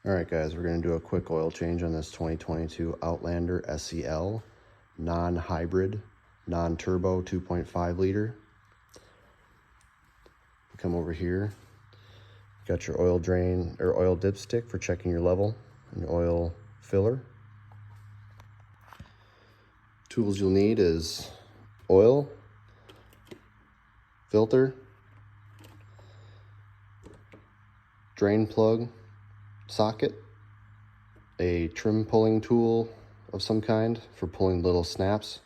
All right, guys, we're going to do a quick oil change on this 2022 Outlander SEL, non-hybrid, non-turbo 2.5 liter. Come over here. Got your oil drain or oil dipstick for checking your level and your oil filler. Tools you'll need is oil, filter, drain plug, socket, a trim pulling tool of some kind for pulling little snaps.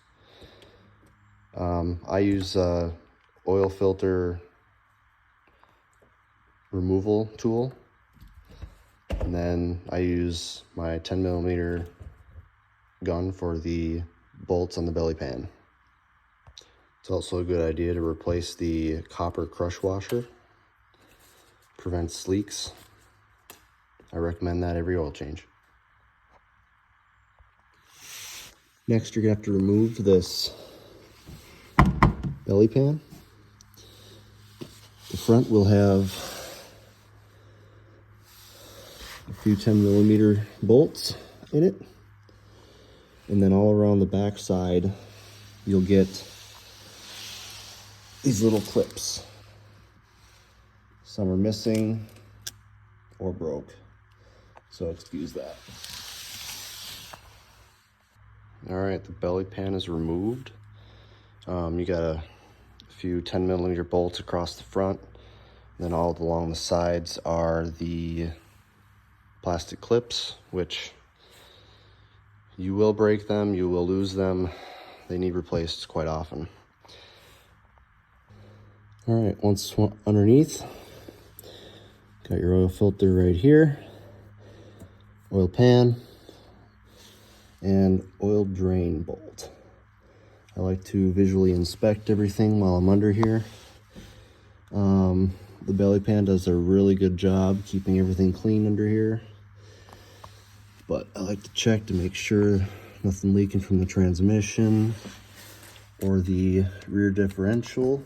I use oil filter removal tool, and then I use my 10mm gun for the bolts on the belly pan. It's also a good idea to replace the copper crush washer. Prevents leaks. I recommend that every oil change. Next, you're gonna have to remove this belly pan. The front will have a few 10mm bolts in it, and then all around the back side you'll get these little clips. Some are missing or broke, so excuse that. All right, the belly pan is removed. You got a few 10mm bolts across the front. Then all along the sides are the plastic clips, which you will break them, you will lose them. They need replaced quite often. All right, once underneath, got your oil filter right here, oil pan, and oil drain bolt. I like to visually inspect everything while I'm under here. The belly pan does a really good job keeping everything clean under here, but I like to check to make sure nothing leaking from the transmission or the rear differential.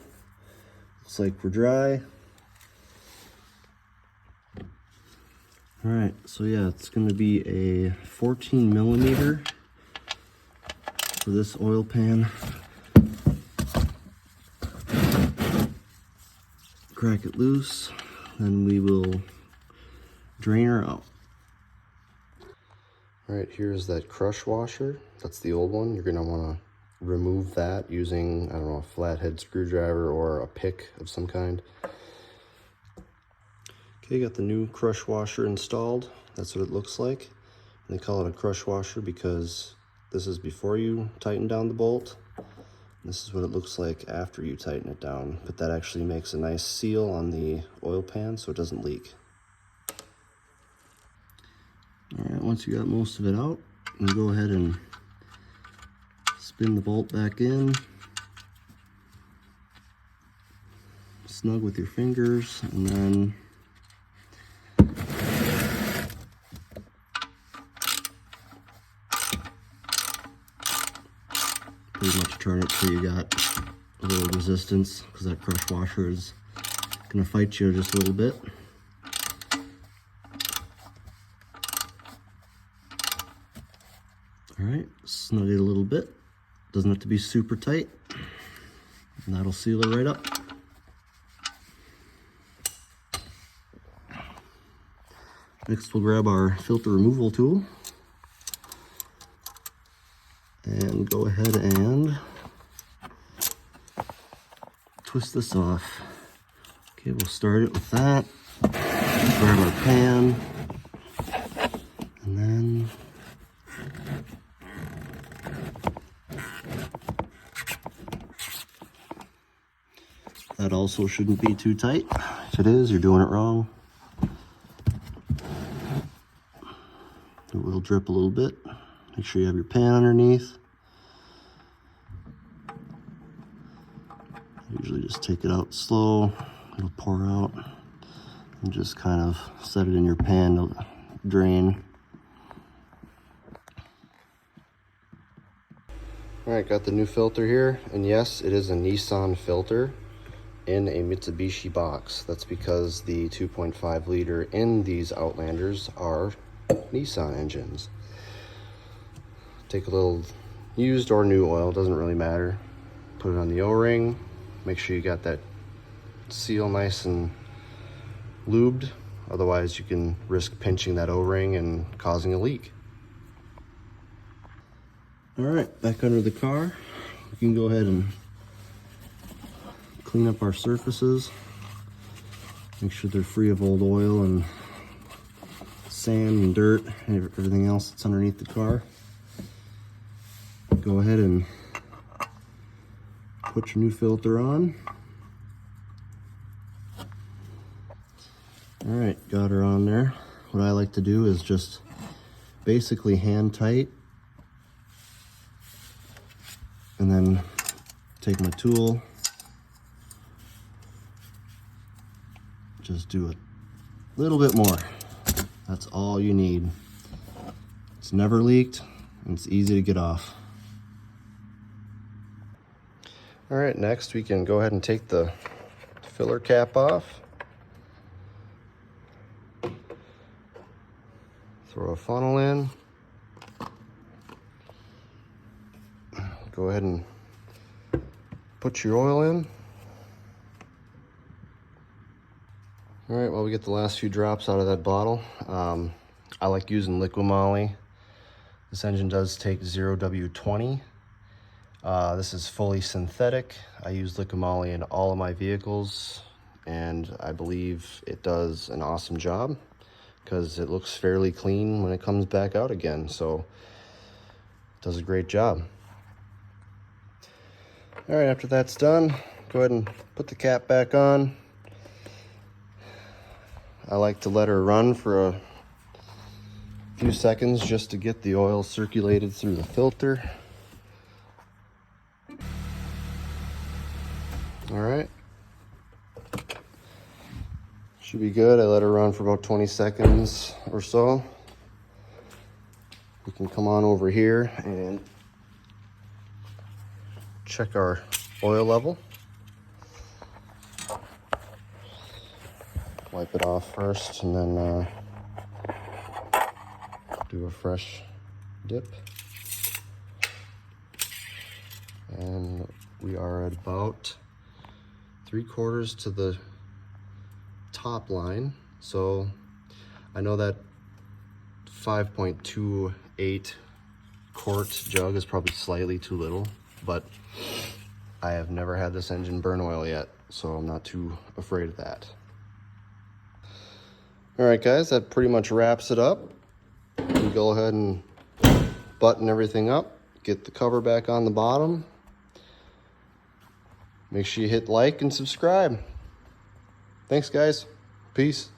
Looks like we're dry. All right, so yeah, it's gonna be a 14mm for this oil pan. Crack it loose, then we will drain her out. All right, here's that crush washer. That's the old one. You're gonna wanna remove that using, I don't know, a flathead screwdriver or a pick of some kind. Okay, got the new crush washer installed. That's what it looks like. And they call it a crush washer because this is before you tighten down the bolt. This is what it looks like after you tighten it down, but that actually makes a nice seal on the oil pan so it doesn't leak. All right, once you got most of it out, you can go ahead and spin the bolt back in. Snug with your fingers, and then pretty much turn it till you got a little resistance, because that crush washer is gonna fight you just a little bit. All right, snug it a little bit. Doesn't have to be super tight, and that'll seal it right up. Next, we'll grab our filter removal tool and go ahead and twist this off. Okay, we'll start it with that. Grab our pan, and then that also shouldn't be too tight. If it is, you're doing it wrong. It will drip a little bit. Make sure you have your pan underneath. Usually just take it out slow, it'll pour out, and just kind of set it in your pan to drain. All right, got the new filter here, and yes, it is a Nissan filter. in a Mitsubishi box. That's because the 2.5 liter in these Outlanders are Nissan engines. Take a little used or new oil, doesn't really matter. Put it on the O-ring. Make sure you got that seal nice and lubed. Otherwise you can risk pinching that O-ring and causing a leak. All right, back under the car. We can go ahead and clean up our surfaces. Make sure they're free of old oil and sand and dirt and everything else that's underneath the car. Go ahead and put your new filter on. All right, got her on there. What I like to do is just basically hand tight, and then take my tool, just do a little bit more. That's all you need. It's never leaked and it's easy to get off. All right, next we can go ahead and take the filler cap off. Throw a funnel in. Go ahead and put your oil in. All right, well, we get the last few drops out of that bottle. I like using Liqui-Moly. This engine does take 0W20. This is fully synthetic. I use Liqui-Moly in all of my vehicles, and I believe it does an awesome job because it looks fairly clean when it comes back out again. So it does a great job. All right, after that's done, go ahead and put the cap back on. I like to let her run for a few seconds just to get the oil circulated through the filter. All right. Should be good. I let her run for about 20 seconds or so. We can come on over here and check our oil level. Wipe it off first and then do a fresh dip. And we are at about 3/4 to the top line. So I know that 5.28 quart jug is probably slightly too little, but I have never had this engine burn oil yet, so I'm not too afraid of that. All right, guys, that pretty much wraps it up. We go ahead and button everything up, get the cover back on the bottom. Make sure you hit like and subscribe. Thanks, guys. Peace.